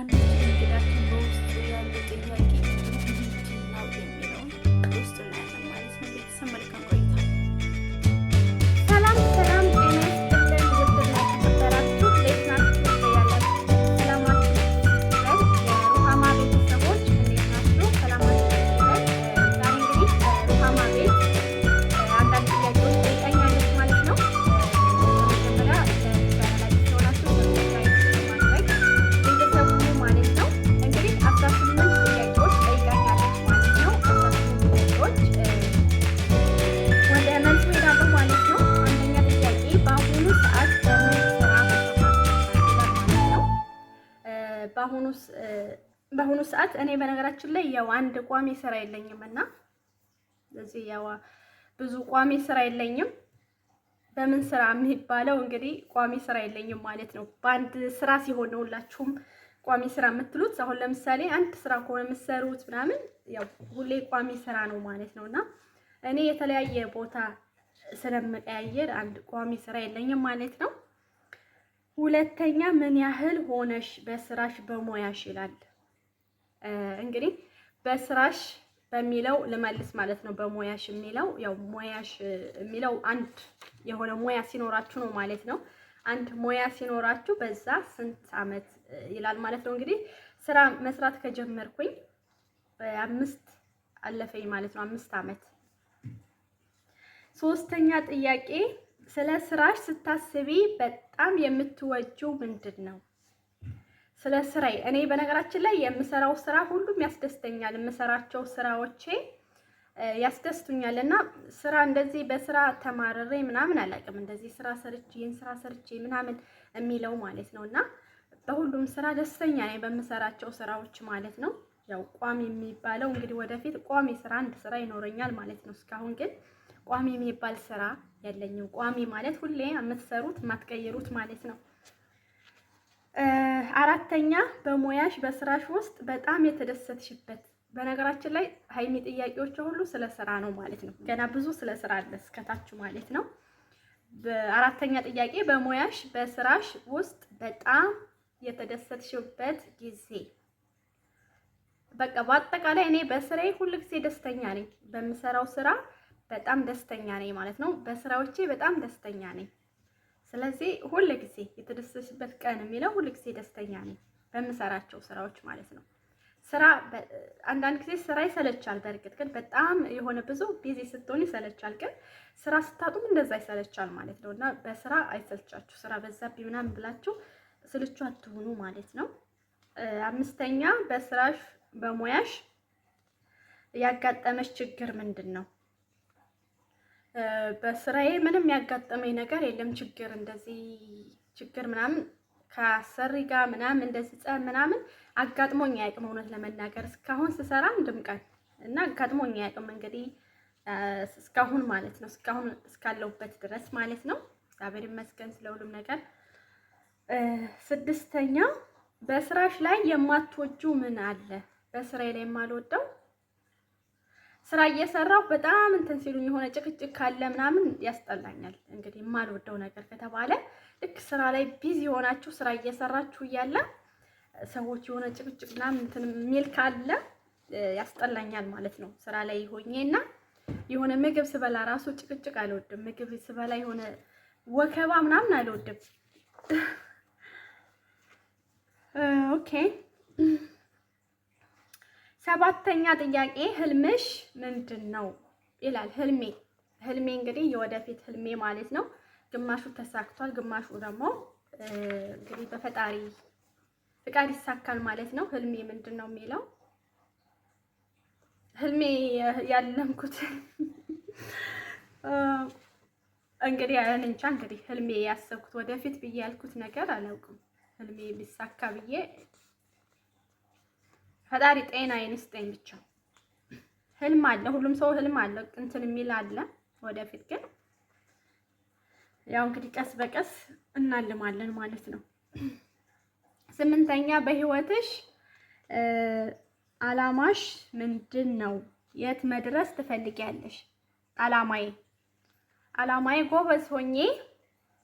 ማነች እንግዳችን በውስጡ ያለ ጥያቄ ምንድን ነው የሚለውን ውስጡ እናያለን ማለት ነው። ቤተሰብ መልካም ቆይታ። ሰላም ሰላም፣ ጤና ይስጥልን ውድና የተከበራችሁ እንዴት ናችሁ? ያላችሁ ሰላማችሁ ይበል። የሩሃማ ቤተሰቦች እንዴት ናችሁ? ሰላማችሁ ይበል። ዛሬ እንግዲህ ሩሃማ ቤት አንዳንድ ጥያቄዎች ጠይቃኛለች ማለት ነው። በመጀመሪያ ላይ ሲሆናችሁ ሰብስክራይብ ማድረግ ቤተሰቡ ማለት ነው። እንግዲህ 18 ጥያቄዎች ጠይቃኛለች ማለት ነው። 18 ጥያቄዎች ወደ መልሱ ሄዳለሁ ማለት ነው። አንደኛ ጥያቄ በአሁኑ ሰዓት በምን ስራ ተሰማርተሻል ማለት ነው። በአሁኑ ሰዓት እኔ በነገራችን ላይ ያው አንድ ቋሚ ስራ የለኝም እና ስለዚህ ያው ብዙ ቋሚ ስራ የለኝም። በምን ስራ የሚባለው እንግዲህ ቋሚ ስራ የለኝም ማለት ነው። በአንድ ስራ ሲሆን ነው ሁላችሁም ቋሚ ስራ የምትሉት። አሁን ለምሳሌ አንድ ስራ ከሆነ የምትሰሩት ምናምን ያው ሁሌ ቋሚ ስራ ነው ማለት ነው። እና እኔ የተለያየ ቦታ ስለምቀያየር አንድ ቋሚ ስራ የለኝም ማለት ነው። ሁለተኛ ምን ያህል ሆነሽ በስራሽ በሙያሽ ይላል። እንግዲህ በስራሽ በሚለው ልመልስ ማለት ነው። በሙያሽ የሚለው ያው ሙያሽ የሚለው አንድ የሆነ ሙያ ሲኖራችሁ ነው ማለት ነው። አንድ ሙያ ሲኖራችሁ በዛ ስንት አመት ይላል ማለት ነው። እንግዲህ ስራ መስራት ከጀመርኩኝ 5 አለፈኝ ማለት ነው። 5 አመት። ሶስተኛ ጥያቄ ስለ ስራሽ ስታስቢ በጣም የምትወጂው ምንድን ነው? ስለ ስራዬ እኔ በነገራችን ላይ የምሰራው ስራ ሁሉም ያስደስተኛል። የምሰራቸው ስራዎቼ ያስደስቱኛል እና ስራ እንደዚህ በስራ ተማርሬ ምናምን አላውቅም። እንደዚህ ስራ ሰርቼ ይሄን ስራ ሰርቼ ምናምን የሚለው ማለት ነው። እና በሁሉም ስራ ደስተኛ ነኝ በምሰራቸው ስራዎች ማለት ነው። ያው ቋሚ የሚባለው እንግዲህ ወደፊት ቋሚ ስራ አንድ ስራ ይኖረኛል ማለት ነው። እስካሁን ግን ቋሚ የሚባል ስራ የለኝም። ቋሚ ማለት ሁሌ የምትሰሩት የማትቀይሩት ማለት ነው። አራተኛ በሙያሽ በስራሽ ውስጥ በጣም የተደሰትሽበት። በነገራችን ላይ ሀይሚ ጥያቄዎች ሁሉ ስለ ስራ ነው ማለት ነው። ገና ብዙ ስለ ስራ አለ እስከታችሁ ማለት ነው። በአራተኛ ጥያቄ በሙያሽ በስራሽ ውስጥ በጣም የተደሰትሽበት ጊዜ። በቃ በአጠቃላይ እኔ በስራዬ ሁሉ ጊዜ ደስተኛ ነኝ። በምሰራው ስራ በጣም ደስተኛ ነኝ ማለት ነው። በስራዎቼ በጣም ደስተኛ ነኝ። ስለዚህ ሁሉ ጊዜ የተደሰትሽበት ቀን የሚለው ሁሉ ጊዜ ደስተኛ ነኝ በምሰራቸው ስራዎች ማለት ነው። ስራ አንዳንድ ጊዜ ስራ ይሰለቻል። በእርግጥ ግን በጣም የሆነ ብዙ ቢዚ ስትሆኑ ይሰለቻል። ግን ስራ ስታጡም እንደዛ ይሰለቻል ማለት ነው። እና በስራ አይሰልቻችሁ። ስራ በዛብኝ ምናምን ብላችሁ ስልቹ አትሁኑ ማለት ነው። አምስተኛ በስራሽ በሙያሽ ያጋጠመሽ ችግር ምንድን ነው? በስራዬ ምንም ያጋጠመኝ ነገር የለም። ችግር እንደዚህ ችግር ምናምን ከአሰሪ ጋር ምናምን እንደዚህ ጸብ ምናምን አጋጥሞኝ አያውቅም። እውነት ለመናገር እስካሁን ስሰራ አንድም ቀን እና አጋጥሞኝ አያውቅም። እንግዲህ እስካሁን ማለት ነው እስካሁን እስካለሁበት ድረስ ማለት ነው። እግዚአብሔር ይመስገን ስለ ሁሉም ነገር። ስድስተኛ በስራሽ ላይ የማትወጂው ምን አለ? በስራዬ ላይ የማልወደው ስራ እየሰራሁ በጣም እንትን ሲሉኝ የሆነ ጭቅጭቅ ካለ ምናምን ያስጠላኛል። እንግዲህ የማልወደው ነገር ከተባለ ልክ ስራ ላይ ቢዚ ሆናችሁ ስራ እየሰራችሁ እያለ ሰዎች የሆነ ጭቅጭቅ ምናምን እንትን የሚል ካለ ያስጠላኛል ማለት ነው። ስራ ላይ ሆኜና የሆነ ምግብ ስበላ ራሱ ጭቅጭቅ አልወድም። ምግብ ስበላ የሆነ ወከባ ምናምን አልወድም። ኦኬ። ሰባተኛ ጥያቄ ህልምሽ ምንድን ነው ይላል። ህልሜ እንግዲህ የወደፊት ህልሜ ማለት ነው። ግማሹ ተሳክቷል፣ ግማሹ ደግሞ እንግዲህ በፈጣሪ ፍቃድ ይሳካል ማለት ነው። ህልሜ ምንድን ነው የሚለው ህልሜ ያለምኩት እንግዲህ እንጃ። እንግዲህ ህልሜ ያሰብኩት ወደፊት ብዬ ያልኩት ነገር አላውቅም። ህልሜ ቢሳካ ብዬ ፈጣሪ ጤና ይስጠኝ ብቻ። ህልም አለ፣ ሁሉም ሰው ህልም አለ፣ እንትን የሚል አለ። ወደፊት ግን ያው እንግዲህ ቀስ በቀስ እናልማለን ማለት ነው። ስምንተኛ በህይወትሽ አላማሽ ምንድን ነው? የት መድረስ ትፈልጊያለሽ? አላማዬ ጎበዝ ሆኜ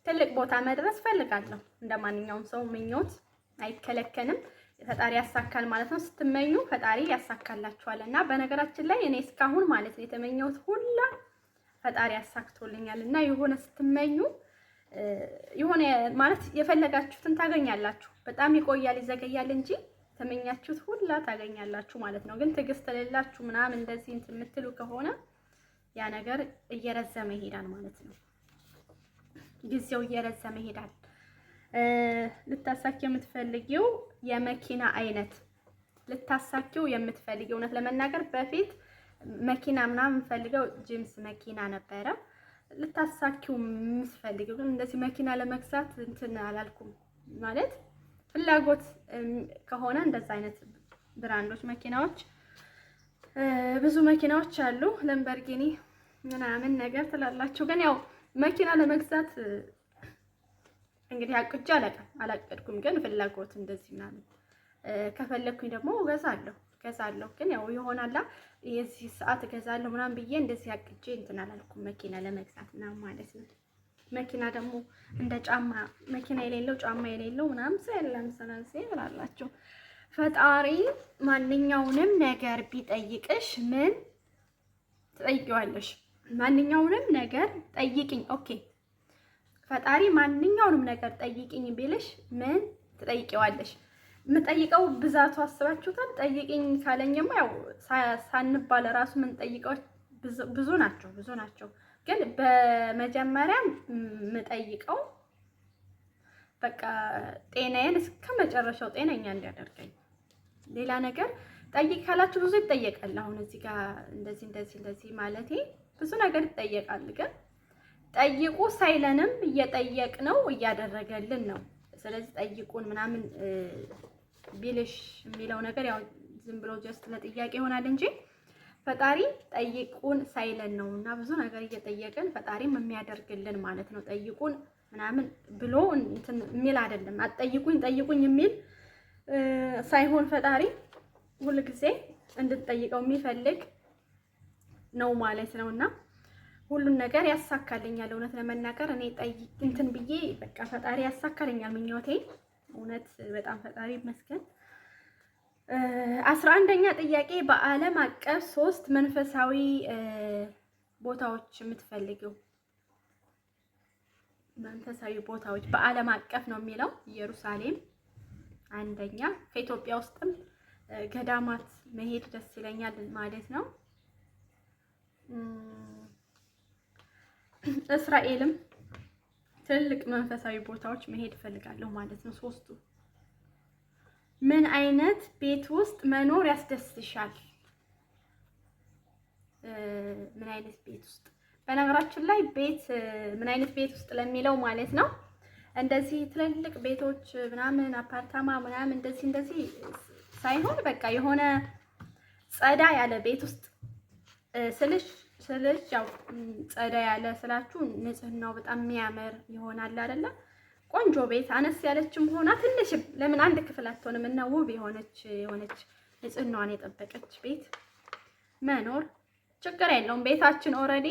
ትልቅ ቦታ መድረስ ፈልጋለሁ። እንደማንኛውም ሰው ምኞት አይከለከልም። ፈጣሪ ያሳካል ማለት ነው። ስትመኙ ፈጣሪ ያሳካላችኋል። እና በነገራችን ላይ እኔ እስካሁን ማለት ነው የተመኘሁት ሁላ ፈጣሪ ያሳክቶልኛል። እና የሆነ ስትመኙ የሆነ ማለት የፈለጋችሁትን ታገኛላችሁ። በጣም ይቆያል ይዘገያል እንጂ ተመኛችሁት ሁላ ታገኛላችሁ ማለት ነው። ግን ትዕግስት የሌላችሁ ምናምን እንደዚህ እንትን የምትሉ ከሆነ ያ ነገር እየረዘመ ይሄዳል ማለት ነው። ጊዜው እየረዘመ ይሄዳል። ልታሳኪው የምትፈልጊው የመኪና አይነት ልታሳኪው የምትፈልጊው እውነት ለመናገር በፊት መኪና ምናምን ፈልገው ጂምስ መኪና ነበረ። ልታሳኪው የምትፈልጊው ግን እንደዚህ መኪና ለመግዛት እንትን አላልኩም ማለት ፍላጎት ከሆነ እንደዛ አይነት ብራንዶች መኪናዎች ብዙ መኪናዎች አሉ። ለምበርጊኒ ምናምን ነገር ትላላችሁ። ግን ያው መኪና ለመግዛት እንግዲህ አቅጄ አላቀድኩም። ግን ፍላጎት እንደዚህ ምናምን ከፈለኩኝ ደግሞ ገዛለሁ። ግን ያው ይሆናላ የዚህ ሰዓት እገዛለሁ ምናምን ብዬ እንደዚህ አቅጄ እንትን አላልኩም መኪና ለመግዛት ምናምን ማለት ነው። መኪና ደግሞ እንደ ጫማ መኪና የሌለው ጫማ የሌለው ምናምን ሰላም ስለዚህ ትላላችሁ። ፈጣሪ ማንኛውንም ነገር ቢጠይቅሽ ምን ትጠይቂዋለሽ? ማንኛውንም ነገር ጠይቂኝ። ኦኬ ፈጣሪ ማንኛውንም ነገር ጠይቂኝ ቢልሽ ምን ትጠይቂዋለሽ? የምጠይቀው ብዛቱ አስባችሁታል? ጠይቂኝ ካለኝማ ያው ሳንባል ራሱ ምን ጠይቀው ብዙ ናቸው። ግን በመጀመሪያ የምጠይቀው በቃ ጤናዬን እስከ መጨረሻው ጤነኛ እንዲያደርገኝ። ሌላ ነገር ጠይቅ ካላችሁ ብዙ ይጠየቃል። አሁን እዚህ ጋር እንደዚህ ማለቴ ብዙ ነገር ይጠየቃል። ግን ጠይቁ ሳይለንም እየጠየቅነው እያደረገልን ነው። ስለዚህ ጠይቁን ምናምን ቢልሽ የሚለው ነገር ያው ዝም ብሎ ጀስት ለጥያቄ ይሆናል እንጂ ፈጣሪ ጠይቁን ሳይለን ነው እና ብዙ ነገር እየጠየቅን ፈጣሪም የሚያደርግልን ማለት ነው። ጠይቁን ምናምን ብሎ እንትን የሚል አይደለም። አትጠይቁኝ ጠይቁኝ የሚል ሳይሆን ፈጣሪ ሁልጊዜ እንድትጠይቀው የሚፈልግ ነው ማለት ነውና ሁሉን ነገር ያሳካልኛል። እውነት ለመናገር እኔ ጠይቅ እንትን ብዬ በቃ ፈጣሪ ያሳካልኛል ምኞቴ። እውነት በጣም ፈጣሪ ይመስገን። 11ኛ ጥያቄ በዓለም አቀፍ 3 መንፈሳዊ ቦታዎች የምትፈልጊው መንፈሳዊ ቦታዎች በዓለም አቀፍ ነው የሚለው ኢየሩሳሌም አንደኛ። ከኢትዮጵያ ውስጥም ገዳማት መሄድ ደስ ይለኛል ማለት ነው። እስራኤልም ትልቅ መንፈሳዊ ቦታዎች መሄድ እፈልጋለሁ ማለት ነው። 3ቱ ምን አይነት ቤት ውስጥ መኖር ያስደስትሻል? ምን አይነት ቤት ውስጥ? በነገራችን ላይ ቤት ምን አይነት ቤት ውስጥ ለሚለው ማለት ነው እንደዚህ ትልልቅ ቤቶች ምናምን አፓርታማ ምናምን እንደዚህ ሳይሆን በቃ የሆነ ጸዳ ያለ ቤት ውስጥ ስልሽ ያው ጸዳ ያለ ስላችሁ ንጽህናው በጣም የሚያምር ይሆናል አይደለ? ቆንጆ ቤት አነስ ያለችም ሆና ትንሽም ለምን አንድ ክፍል አትሆንም? እና ውብ የሆነች ንጽህናዋን የጠበቀች ቤት መኖር ችግር የለውም። ቤታችን ኦልሬዲ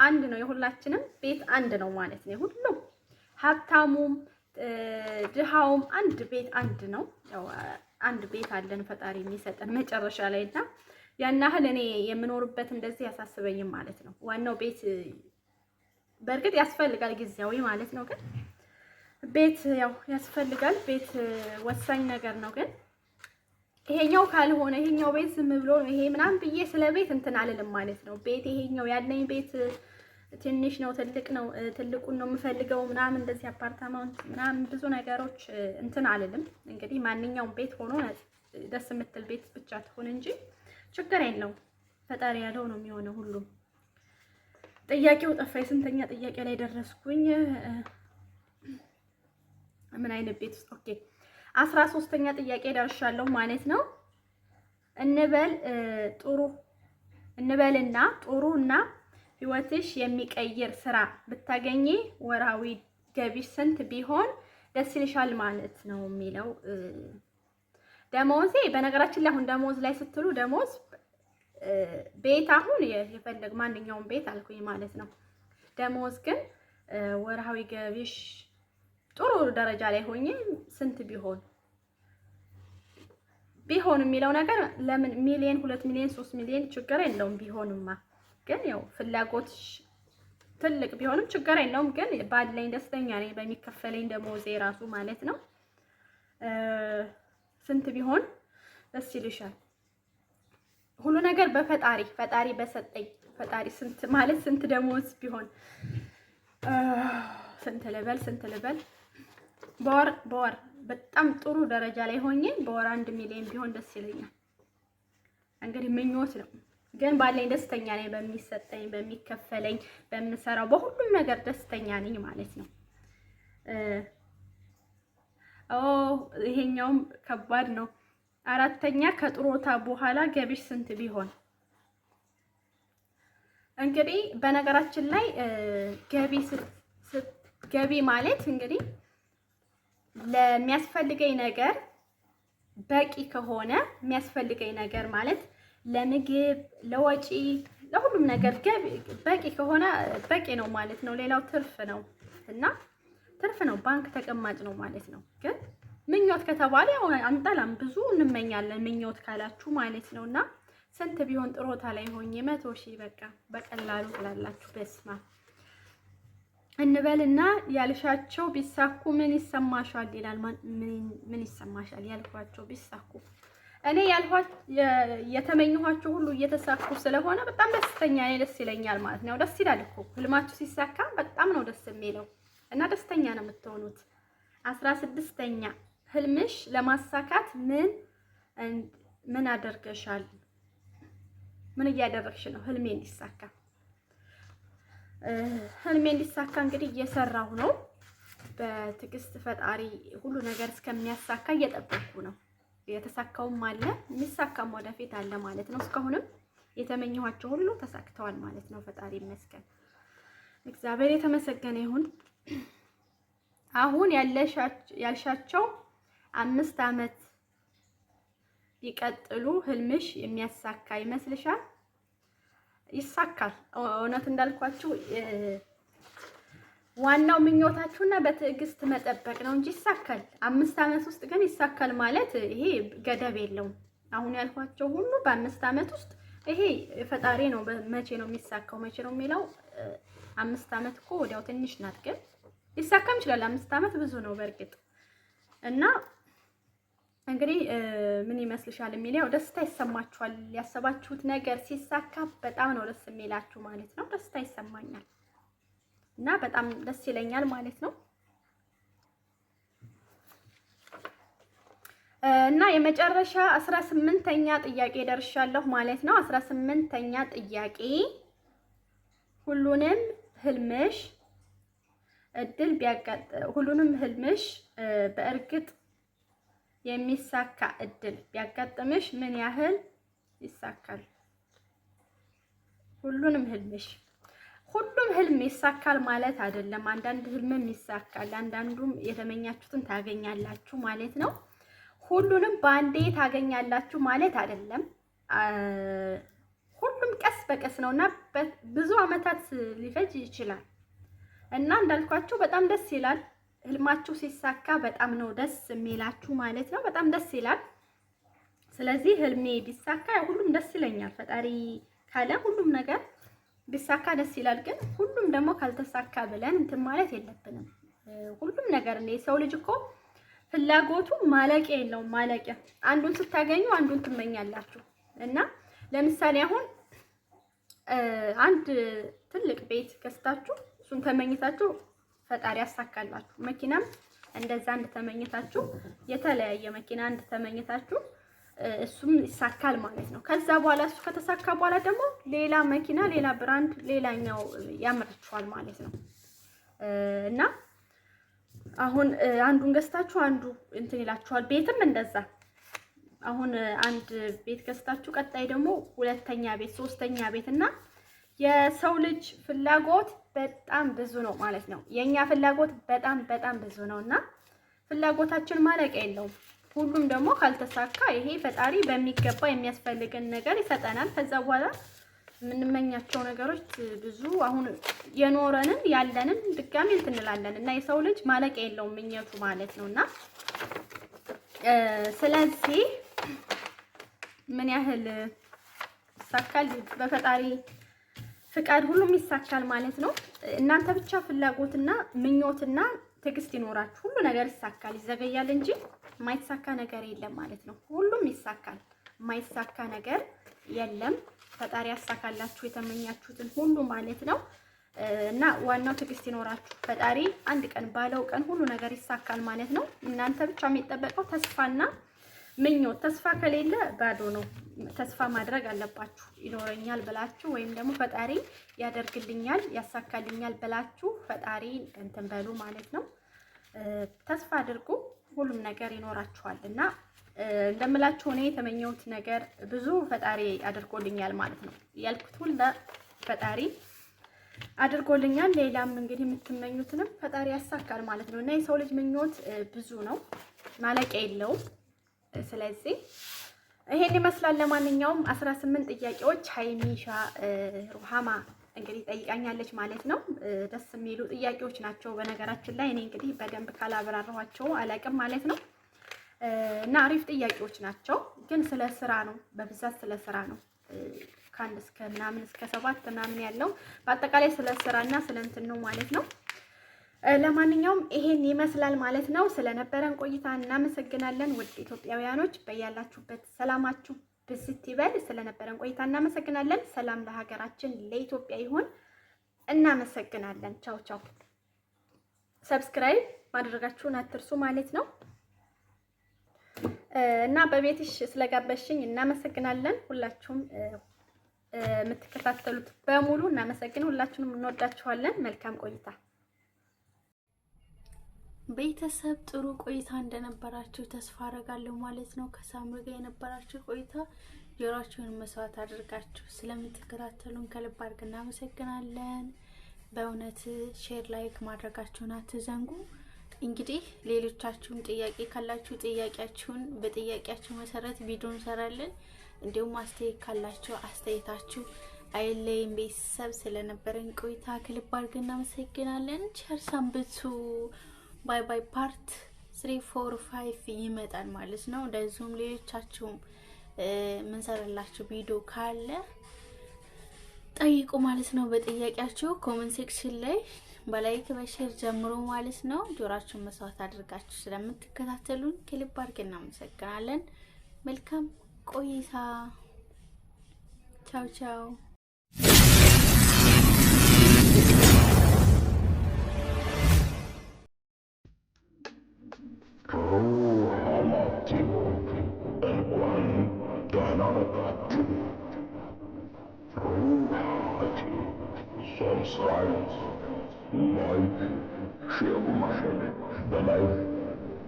አንድ ነው። የሁላችንም ቤት አንድ ነው ማለት ነው። ሁሉም ሀብታሙም ድሃውም አንድ ቤት አንድ ነው። ያው አንድ ቤት አለን ፈጣሪ የሚሰጠን መጨረሻ ላይ እና ያን ያህል እኔ የምኖርበት እንደዚህ ያሳስበኝም ማለት ነው። ዋናው ቤት በእርግጥ ያስፈልጋል ጊዜያዊ ማለት ነው። ግን ቤት ያው ያስፈልጋል። ቤት ወሳኝ ነገር ነው። ግን ይሄኛው ካልሆነ ይሄኛው ቤት ዝም ብሎ ይሄ ምናምን ብዬ ስለ ቤት እንትን አልልም ማለት ነው። ቤት ይሄኛው ያለኝ ቤት ትንሽ ነው ትልቅ ነው ትልቁን ነው የምፈልገው ምናምን እንደዚህ አፓርታማውን ምናምን ብዙ ነገሮች እንትን አልልም። እንግዲህ ማንኛውም ቤት ሆኖ ደስ የምትል ቤት ብቻ ትሆን እንጂ ችግር የለው። ፈጣሪ ያለው ነው የሚሆነው ሁሉም። ጥያቄው ጠፋኝ። ስንተኛ ጥያቄ ላይ ደረስኩኝ? ምን አይነት ቤት ውስጥ? ኦኬ 13ኛ ጥያቄ ደርሻለሁ ማለት ነው። እንበልና ጥሩና ህይወትሽ የሚቀይር ስራ ብታገኚ ወራዊ ገቢሽ ስንት ቢሆን ደስ ይልሻል ማለት ነው የሚለው። ደሞዜ በነገራችን ላይ አሁን ደሞዝ ላይ ስትሉ ደሞዝ ቤት አሁን የፈለግ ማንኛውም ቤት አልኩኝ ማለት ነው። ደሞዝ ግን ወርሃዊ ገቢሽ ጥሩ ደረጃ ላይ ሆኜ ስንት ቢሆን ቢሆን የሚለው ነገር ለምን ሚሊዮን 2 ሚሊዮን 3 ሚሊዮን ችግር የለውም ቢሆንማ። ግን ያው ፍላጎት ትልቅ ቢሆንም ችግር የለውም። ግን ባለኝ ደስተኛ ነኝ በሚከፈለኝ ደሞዜ ራሱ ማለት ነው። ስንት ቢሆን ደስ ይልሻል? ሁሉ ነገር ፈጣሪ በሰጠኝ ፈጣሪ ስንት ደሞዝ ቢሆን ስንት ልበል በወር በጣም ጥሩ ደረጃ ላይ ሆኜ በወር 1 ሚሊዮን ቢሆን ደስ ይለኛል። እንግዲህ ምኞት ነው። ግን ባለኝ ደስተኛ ነኝ፣ በሚሰጠኝ፣ በሚከፈለኝ፣ በምሰራው በሁሉም ነገር ደስተኛ ነኝ ማለት ነው። ይሄኛውም ከባድ ነው። 4ኛ ከጥሮታ በኋላ ገቢሽ ስንት ቢሆን? እንግዲህ በነገራችን ላይ ገቢ ማለት እንግዲህ ለሚያስፈልገኝ ነገር በቂ ከሆነ የሚያስፈልገኝ ነገር ማለት ለምግብ፣ ለወጪ፣ ለሁሉም ነገር በቂ ከሆነ በቂ ነው ማለት ነው። ሌላው ትርፍ ነው እና ትርፍ ነው፣ ባንክ ተቀማጭ ነው ማለት ነው። ግን ምኞት ከተባለ ያው አንጠላም፣ ብዙ እንመኛለን ምኞት ካላችሁ ማለት ነውና ስንት ቢሆን ጥሮታ ላይ ሆኜ 100 ሺህ በቃ በቀላሉ ትላላችሁ። በስማ እንበልና ያልሻቸው ቢሳኩ ምን ይሰማሻል ይላል። ምን ይሰማሻል? ያልኳቸው ቢሳኩ እኔ የተመኘኋቸው ሁሉ እየተሳኩ ስለሆነ በጣም ደስተኛ ነኝ፣ ደስ ይለኛል ማለት ነው። ደስ ይላል እኮ ህልማችሁ ሲሳካ በጣም ነው ደስ የሚለው እና ደስተኛ ነው የምትሆኑት። 16ኛ ህልምሽ ለማሳካት ምን አደርገሻል? ምን እያደረግሽ ነው ህልሜ እንዲሳካ? ህልሜ እንዲሳካ እንግዲህ እየሰራሁ ነው በትዕግስት ፈጣሪ ሁሉ ነገር እስከሚያሳካ እየጠበቅኩ ነው። የተሳካውም አለ የሚሳካም ወደፊት አለ ማለት ነው። እስካሁንም የተመኘኋቸው ሁሉ ተሳክተዋል ማለት ነው። ፈጣሪ ይመስገን፣ እግዚአብሔር የተመሰገነ ይሁን። አሁን ያልሻቸው 5 ዓመት ቢቀጥሉ ህልምሽ የሚያሳካ ይመስልሻል? ይሳካል። እውነት እንዳልኳችሁ ዋናው ምኞታችሁና በትዕግስት መጠበቅ ነው እንጂ ይሳካል። 5 ዓመት ውስጥ ግን ይሳካል ማለት ይሄ ገደብ የለውም። አሁን ያልኳቸው ሁሉ በ5 ዓመት ውስጥ ይሄ ፈጣሪ ነው መቼ ነው የሚሳካው መቼ ነው የሚለው። 5 ዓመት እኮ ወዲያው ትንሽ ናት፣ ግን ሊሳካም ይችላል። 5 ዓመት ብዙ ነው በእርግጥ። እና እንግዲህ ምን ይመስልሻል የሚለው ደስታ ይሰማችኋል። ያሰባችሁት ነገር ሲሳካ በጣም ነው ደስ የሚላችሁ ማለት ነው። ደስታ ይሰማኛል እና በጣም ደስ ይለኛል ማለት ነው። እና የመጨረሻ 18ኛ ጥያቄ ደርሻለሁ ማለት ነው። 18ኛ ጥያቄ ሁሉንም ህልምሽ በእርግጥ የሚሳካ እድል ቢያጋጥምሽ ምን ያህል ይሳካል? ሁሉም ህልም ይሳካል ማለት አይደለም። አንዳንድ ህልምም ይሳካል፣ አንዳንዱም የተመኛችሁትን ታገኛላችሁ ማለት ነው። ሁሉንም በአንዴ ታገኛላችሁ ማለት አይደለም። ሁሉም ቀስ በቀስ ነውና ብዙ አመታት ሊፈጅ ይችላል። እና እንዳልኳችሁ በጣም ደስ ይላል። ህልማችሁ ሲሳካ በጣም ነው ደስ የሚላችሁ ማለት ነው። በጣም ደስ ይላል። ስለዚህ ህልሜ ቢሳካ ሁሉም ደስ ይለኛል። ፈጣሪ ካለ ሁሉም ነገር ቢሳካ ደስ ይላል። ግን ሁሉም ደግሞ ካልተሳካ ብለን እንትን ማለት የለብንም። ሁሉም ነገር የሰው ልጅ እኮ ፍላጎቱ ማለቂያ የለውም። ማለቂያ አንዱን ስታገኙ አንዱን ትመኛላችሁ። እና ለምሳሌ አሁን አንድ ትልቅ ቤት ገዝታችሁ እሱን ተመኝታችሁ ፈጣሪ ያሳካላችሁ። መኪናም እንደዛ አንድ ተመኝታችሁ የተለያየ መኪና አንድ ተመኝታችሁ እሱም ይሳካል ማለት ነው። ከዛ በኋላ እሱ ከተሳካ በኋላ ደግሞ ሌላ መኪና፣ ሌላ ብራንድ፣ ሌላኛው ያምራችኋል ማለት ነው። እና አሁን አንዱን ገዝታችሁ አንዱ እንትን ይላችኋል። ቤትም እንደዛ አሁን አንድ ቤት ገዝታችሁ ቀጣይ ደግሞ ሁለተኛ ቤት፣ ሶስተኛ ቤት እና የሰው ልጅ ፍላጎት በጣም ብዙ ነው ማለት ነው። የኛ ፍላጎት በጣም ብዙ ነው እና ፍላጎታችን ማለቂያ የለውም። ሁሉም ደግሞ ካልተሳካ ይሄ ፈጣሪ በሚገባ የሚያስፈልገን ነገር ይሰጠናል። ከዛ በኋላ የምንመኛቸው ነገሮች ብዙ አሁን የኖረንን ያለንን ድጋሚ እንትንላለን እና የሰው ልጅ ማለቂያ የለውም ምኞቱ ማለት ነውና ስለዚህ ምን ያህል ይሳካል? በፈጣሪ ፍቃድ ሁሉም ይሳካል ማለት ነው። እናንተ ብቻ ፍላጎትና ምኞትና ትዕግስት ይኖራችሁ ሁሉ ነገር ይሳካል። ይዘገያል እንጂ የማይሳካ ነገር የለም ማለት ነው። ሁሉም ይሳካል፣ የማይሳካ ነገር የለም። ፈጣሪ ያሳካላችሁ የተመኛችሁትን ሁሉ ማለት ነው። እና ዋናው ትዕግስት ይኖራችሁ። ፈጣሪ አንድ ቀን ባለው ቀን ሁሉ ነገር ይሳካል ማለት ነው። እናንተ ብቻ የሚጠበቀው ተስፋና ምኞት። ተስፋ ከሌለ ባዶ ነው። ተስፋ ማድረግ አለባችሁ። ይኖረኛል ብላችሁ ወይም ደግሞ ፈጣሪ ያደርግልኛል ያሳካልኛል ብላችሁ ፈጣሪ እንትን በሉ ማለት ነው። ተስፋ አድርጉ፣ ሁሉም ነገር ይኖራችኋል። እና እንደምላችሁ እኔ የተመኘሁት ነገር ብዙ ፈጣሪ አድርጎልኛል ማለት ነው። ያልኩት ሁሉ ፈጣሪ አድርጎልኛል። ሌላም እንግዲህ የምትመኙትንም ፈጣሪ ያሳካል ማለት ነው። እና የሰው ልጅ ምኞት ብዙ ነው፣ ማለቂያ የለውም። ስለዚህ ይሄን ይመስላል። ለማንኛውም 18 ጥያቄዎች ሀይሚሻ ሩሃማ እንግዲህ ጠይቃኛለች ማለት ነው። ደስ የሚሉ ጥያቄዎች ናቸው። በነገራችን ላይ እኔ እንግዲህ በደንብ ካላብራራኋቸው አላውቅም ማለት ነው። እና አሪፍ ጥያቄዎች ናቸው። ግን ስለ ስራ ነው፣ በብዛት ስለ ስራ ነው። ከአንድ እስከ ምናምን እስከ 7 ምናምን ያለው በአጠቃላይ ስለ ስራና ስለ እንትን ነው ማለት ነው። ለማንኛውም ይሄን ይመስላል ማለት ነው። ስለነበረን ቆይታ እናመሰግናለን። ውድ ኢትዮጵያውያኖች በያላችሁበት ሰላማችሁ ብስት ይበል። ስለነበረን ቆይታ እናመሰግናለን። ሰላም ለሀገራችን ለኢትዮጵያ ይሁን። እናመሰግናለን። ቻው ቻው። ሰብስክራይብ ማድረጋችሁን አትርሱ ማለት ነው። እና በቤትሽ ስለጋበሽኝ እናመሰግናለን። ሁላችሁም የምትከታተሉት በሙሉ እናመሰግናለን። ሁላችሁንም እንወዳችኋለን። መልካም ቆይታ ቤተሰብ። ጥሩ ቆይታ እንደነበራችሁ ተስፋ አደርጋለሁ ማለት ነው። ከሳምሪ ጋር የነበራችሁ ቆይታ ጆሮአችሁን መስዋዕት አድርጋችሁ ስለምትከታተሉን ከልብ አድርገን እናመሰግናለን። በእውነት ሼር ላይክ ማድረጋችሁን አትዘንጉ። እንግዲህ ሌሎቻችሁም ጥያቄ ካላችሁ ጥያቄያችሁን በጥያቄያችሁ መሰረት ቪዲዮ እንሰራለን። እንዲሁም አስተያየት ካላችሁ አስተያየታችሁ አይለይም። ቤተሰብ ስለነበረን ቆይታ ከልብ አድርገን እናመሰግናለን። ቸር ሰንብቱ። ባይ ባይ። ፓርት 3 4 5 ይመጣል ማለት ነው። እንደዚሁም ሌሎቻችሁም ምንሰራላችሁ ቪዲዮ ካለ ጠይቁ ማለት ነው። በጥያቄያችሁ ኮሜንት ሴክሽን ላይ በላይክ በሼር ጀምሮ ማለት ነው። ጆሮአችሁን መስዋዕት አድርጋችሁ ስለምትከታተሉን ከልብ አድርገን እናመሰግናለን። መልካም ቆይታ። ቻው ቻው። Subscribe, like, share በማድረግ በላይ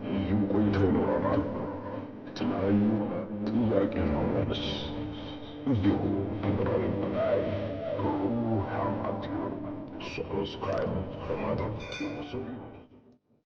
ልዩ ቆይታ ይኖረናል። የተለያዩ ጥያቄና መልስ እንዲሁም ከበላይ በላይ ሩሃማ ቲዩብ ሰብስክራይብ በማድረግ